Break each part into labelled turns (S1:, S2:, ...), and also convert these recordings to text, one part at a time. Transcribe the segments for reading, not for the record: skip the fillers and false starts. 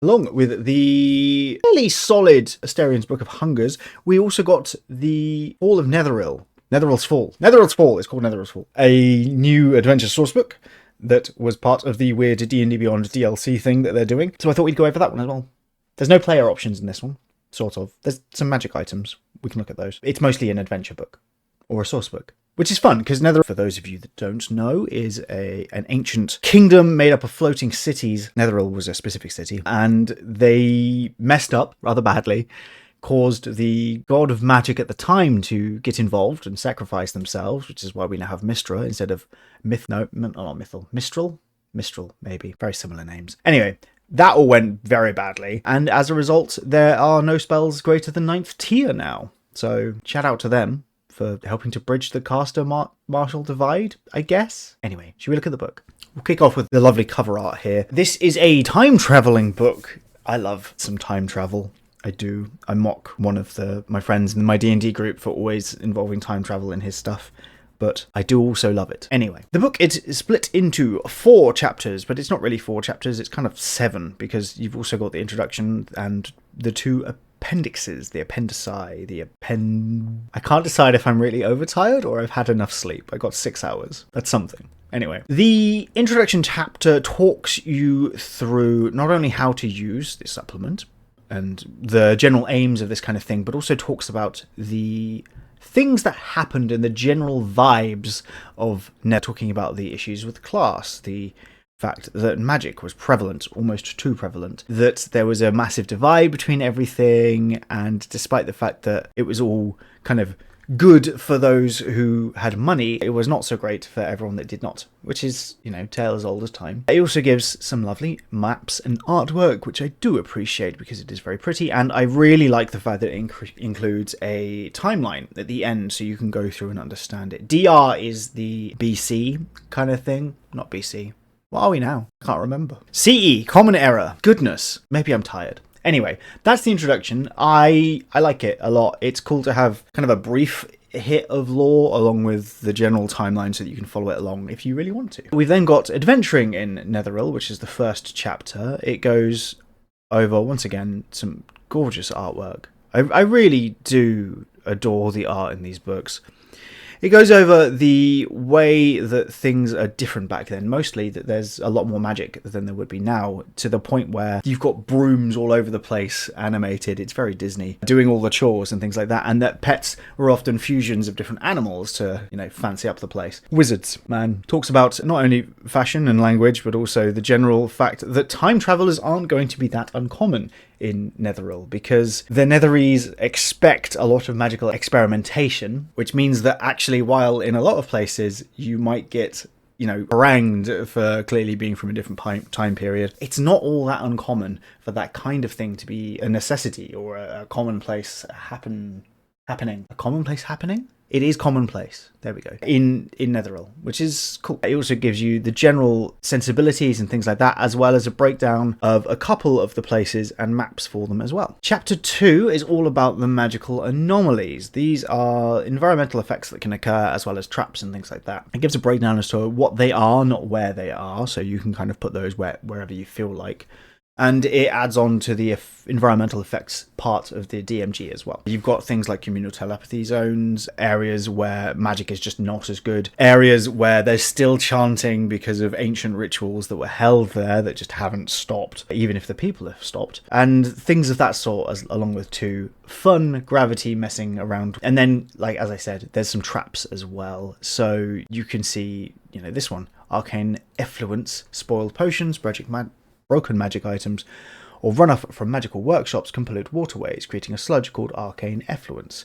S1: Along with the fairly solid Asterian's Book of Hungers, we also got the Fall of Netheril. Netheril's Fall. Netheril's Fall. It's called Netheril's Fall. A new adventure sourcebook that was part of the weird D&D Beyond DLC thing that they're doing. So I thought we'd go over that one as well. There's no player options in this one, sort of. There's some magic items. We can look at those. It's mostly an adventure book or a sourcebook, which is fun because Netheril, for those of you that don't know, is an ancient kingdom made up of floating cities. Netheril was a specific city, and they messed up rather badly, caused the god of magic at the time to get involved and sacrifice themselves, which is why we now have Mistra instead of not Mithil, Mistral, maybe. Very similar names. Anyway, that all went very badly, and as a result, there are no spells greater than 9th tier now. So, shout out to them for helping to bridge the caster martial divide, I guess. Anyway, should we look at the book? We'll kick off with the lovely cover art here. This is a time-traveling book. I love some time travel. I do. I mock one of my friends in my D&D group for always involving time travel in his stuff, but I do also love it. Anyway, the book is split into 4 chapters, but it's not really 4 chapters, it's kind of 7, because you've also got the introduction and the 2 appendixes, the appendici, I can't decide if I'm really overtired or I've had enough sleep. I got 6 hours. That's something. Anyway, the introduction chapter talks you through not only how to use this supplement and the general aims of this kind of thing, but also talks about the things that happened in the general vibes of talking about the issues with class, the fact that magic was prevalent, almost too prevalent, that there was a massive divide between everything, and despite the fact that it was all kind of good for those who had money, it was not so great for everyone that did not, which is, tale as old as time. It also gives some lovely maps and artwork, which I do appreciate because it is very pretty, and I really like the fact that it includes a timeline at the end so you can go through and understand it. DR is the BC kind of thing, not BC. What are we now? I can't remember. CE, Common Era. Goodness, maybe I'm tired. Anyway, that's the introduction. I like it a lot. It's cool to have kind of a brief hit of lore along with the general timeline so that you can follow it along if you really want to. We've then got Adventuring in Netheril, which is the first chapter. It goes over, once again, some gorgeous artwork. I really do adore the art in these books. It goes over the way that things are different back then, mostly that there's a lot more magic than there would be now, to the point where you've got brooms all over the place, animated, it's very Disney, doing all the chores and things like that, and that pets were often fusions of different animals to, fancy up the place. Wizards, man, talks about not only fashion and language, but also the general fact that time travelers aren't going to be that uncommon in Netheril, because the Netherese expect a lot of magical experimentation, which means that actually, while in a lot of places you might get, harangued for clearly being from a different time period, it's not all that uncommon for that kind of thing to be a necessity or a commonplace happening. A commonplace happening? It is commonplace. There we go. In Netheril, which is cool. It also gives you the general sensibilities and things like that, as well as a breakdown of a couple of the places and maps for them as well. Chapter 2 is all about the magical anomalies. These are environmental effects that can occur, as well as traps and things like that. It gives a breakdown as to what they are, not where they are, so you can kind of put those wherever you feel like. And it adds on to the environmental effects part of the DMG as well. You've got things like communal telepathy zones, areas where magic is just not as good, areas where there's still chanting because of ancient rituals that were held there that just haven't stopped, even if the people have stopped, and things of that sort, along with fun gravity messing around. And then, as I said, there's some traps as well. So you can see, this one, arcane effluence, spoiled potions, broken magic items, or runoff from magical workshops can pollute waterways, creating a sludge called arcane effluence.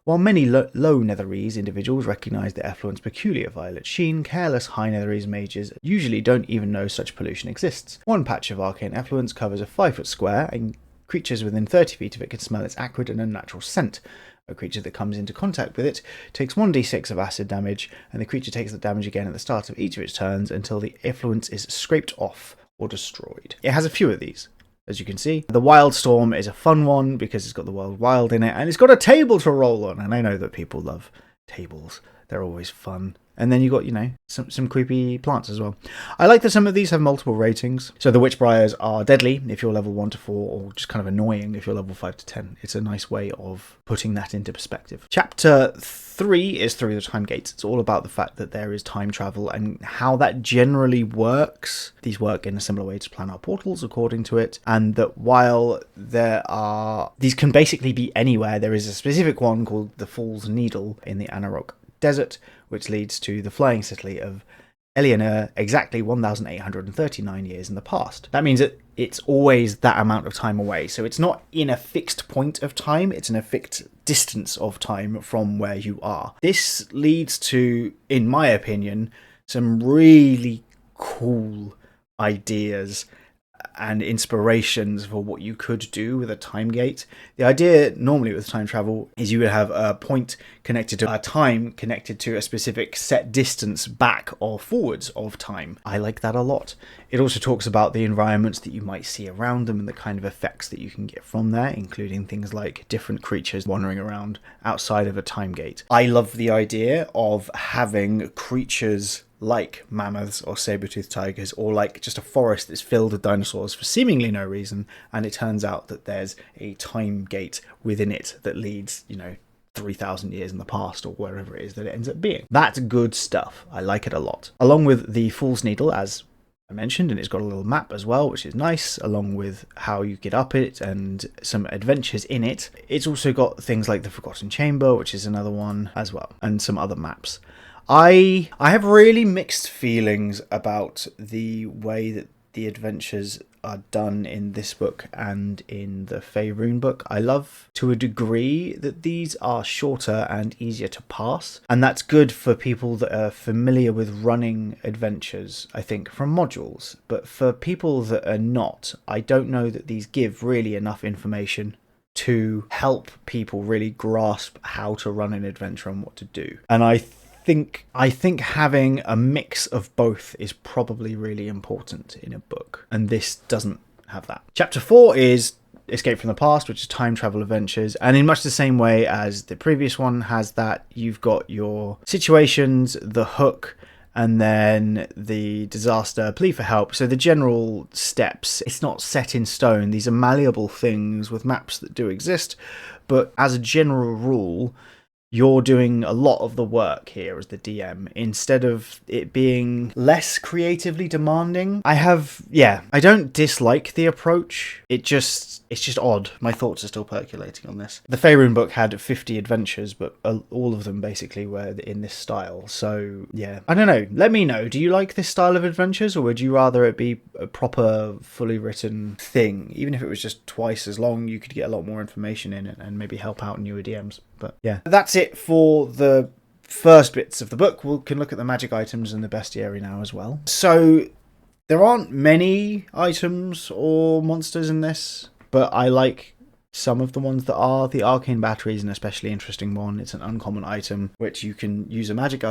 S1: While many low Netherese individuals recognise the effluent's peculiar violet sheen, careless high Netherese mages usually don't even know such pollution exists. One patch of arcane effluence covers a 5-foot square, and creatures within 30 feet of it can smell its acrid and unnatural scent. A creature that comes into contact with it takes 1d6 of acid damage, and the creature takes the damage again at the start of each of its turns until the effluence is scraped off or destroyed. It has a few of these, as you can see. The Wild Storm is a fun one because it's got the word wild in it, and it's got a table to roll on, and I know that people love tables. They're always fun. And then you got, some creepy plants as well. I like that some of these have multiple ratings. So the Witchbriars are deadly if you're level 1 to 4, or just kind of annoying if you're level 5 to 10. It's a nice way of putting that into perspective. Chapter 3 is Through the Time Gates. It's all about the fact that there is time travel and how that generally works. These work in a similar way to planar portals, according to it, and that while these can basically be anywhere, there is a specific one called the Fool's Needle in the Anarok Desert, which leads to the flying city of Eleanor exactly 1,839 years in the past. That means that it's always that amount of time away. So it's not in a fixed point of time, it's in a fixed distance of time from where you are. This leads to, in my opinion, some really cool ideas and inspirations for what you could do with a time gate. The idea normally with time travel is you would have a point connected to a time connected to a specific set distance back or forwards of time. I like that a lot. It also talks about the environments that you might see around them and the kind of effects that you can get from there, including things like different creatures wandering around outside of a time gate. I love the idea of having creatures like mammoths or saber-toothed tigers, or like just a forest that's filled with dinosaurs for seemingly no reason, and it turns out that there's a time gate within it that leads, 3,000 years in the past, or wherever it is that it ends up being. That's good stuff. I like it a lot. Along with the Fool's Needle, as I mentioned, and it's got a little map as well, which is nice, along with how you get up it and some adventures in it. It's also got things like the Forgotten Chamber, which is another one as well, and some other maps. I have really mixed feelings about the way that the adventures are done in this book and in the Faerun book. I love to a degree that these are shorter and easier to pass, and that's good for people that are familiar with running adventures, I think, from modules. But for people that are not, I don't know that these give really enough information to help people really grasp how to run an adventure and what to do. And I think having a mix of both is probably really important in a book, and this doesn't have that. Chapter 4 is Escape from the Past, which is time travel adventures, and in much the same way as the previous one has that, you've got your situations, the hook, and then the disaster, plea for help. So the general steps, it's not set in stone. These are malleable things with maps that do exist, but as a general rule, you're doing a lot of the work here as the DM, instead of it being less creatively demanding. I don't dislike the approach. It's just odd. My thoughts are still percolating on this. The Faerun book had 50 adventures, but all of them basically were in this style. So yeah, I don't know. Let me know. Do you like this style of adventures, or would you rather it be a proper, fully written thing? Even if it was just twice as long, you could get a lot more information in it and maybe help out newer DMs. But yeah, that's it for the first bits of the book. We can look at the magic items and the bestiary now as well. So there aren't many items or monsters in this, but I like some of the ones that are. The Arcane Battery is an especially interesting one. It's an uncommon item which you can use a magic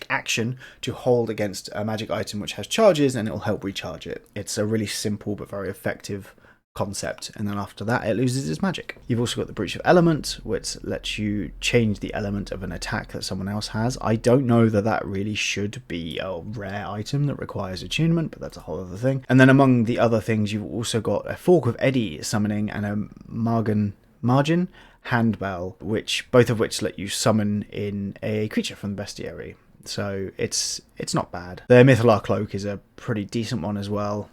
S1: action to hold against a magic item which has charges, and it will help recharge it. It's a really simple but very effective concept, and then after that it loses its magic. You've also got the Breach of Element, which lets you change the element of an attack that someone else has. I don't know that really should be a rare item that requires attunement, but that's a whole other thing. And then among the other things, you've also got a Fork of Eddy summoning and a Margin handbell, both of which let you summon in a creature from the bestiary. So it's not bad. The Mythalar Cloak is a pretty decent one as well.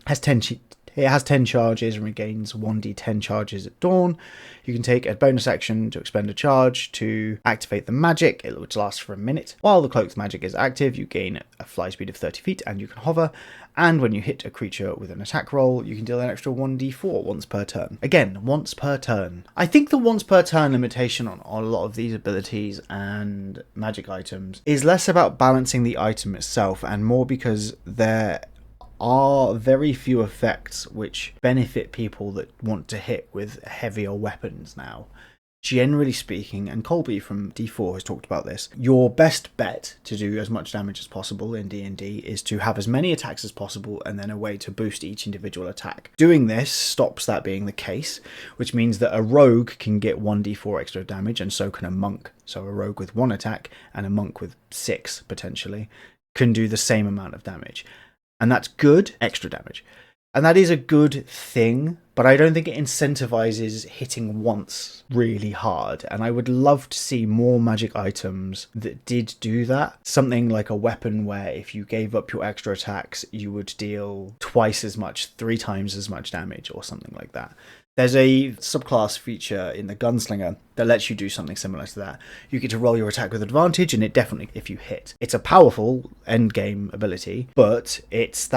S1: It has 10 charges and regains 1d10 charges at dawn. You can take a bonus action to expend a charge to activate the magic, which lasts for a minute. While the cloak's magic is active, you gain a fly speed of 30 feet and you can hover. And when you hit a creature with an attack roll, you can deal an extra 1d4 once per turn. Again, once per turn. I think the once per turn limitation on a lot of these abilities and magic items is less about balancing the item itself and more because there are very few effects which benefit people that want to hit with heavier weapons now. generally speaking, and Colby from D4 has talked about this, your best bet to do as much damage as possible in D&D is to have as many attacks as possible and then a way to boost each individual attack. Doing this stops that being the case, which means that a rogue can get 1d4 extra damage, and so can a monk. So a rogue with 1 attack and a monk with 6, potentially, can do the same amount of damage. And that's good extra damage. And that is a good thing, but I don't think it incentivizes hitting once really hard. And I would love to see more magic items that did do that. Something like a weapon where if you gave up your extra attacks, you would deal twice as much, 3 times as much damage, or something like that. There's a subclass feature in the Gunslinger that lets you do something similar to that. You get to roll your attack with advantage, and it definitely, if you hit. It's a powerful endgame ability, but it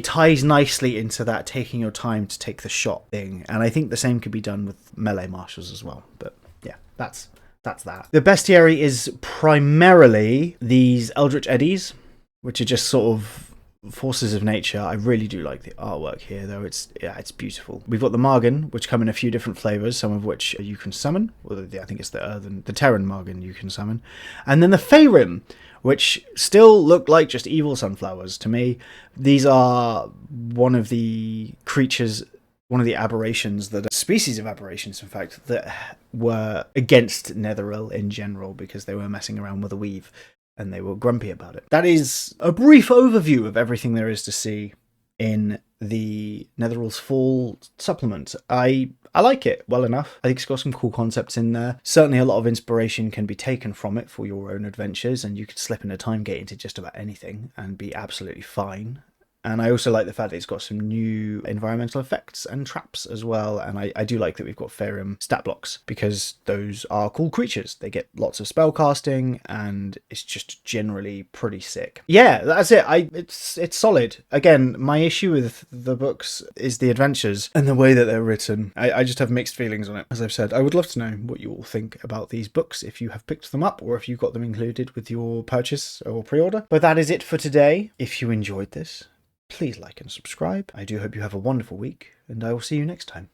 S1: ties nicely into that taking your time to take the shot thing. And I think the same could be done with melee marshals as well. But yeah, that's that. The bestiary is primarily these Eldritch Eddies, which are just sort of forces of nature. I really do like the artwork here, though. It's beautiful. We've got the Margan, which come in a few different flavors, some of which you can summon. Well, I think it's the Terran Margan you can summon. And then the Faerun, which still look like just evil sunflowers to me. These are one of the creatures, one of the aberrations, that species of aberrations, in fact, that were against Netheril in general because they were messing around with a weave. And they were grumpy about it. That is a brief overview of everything there is to see in the Netheril's Fall supplement. I like it well enough. I think it's got some cool concepts in there. Certainly a lot of inspiration can be taken from it for your own adventures, and you could slip in a time gate into just about anything and be absolutely fine. And I also like the fact that it's got some new environmental effects and traps as well. And I do like that we've got Faerun stat blocks, because those are cool creatures. They get lots of spell casting, and it's just generally pretty sick. Yeah, that's it. It's solid. Again, my issue with the books is the adventures and the way that they're written. I just have mixed feelings on it. As I've said, I would love to know what you all think about these books, if you have picked them up or if you got them included with your purchase or pre-order. But that is it for today. If you enjoyed this, please like and subscribe. I do hope you have a wonderful week, and I will see you next time.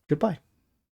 S1: Goodbye.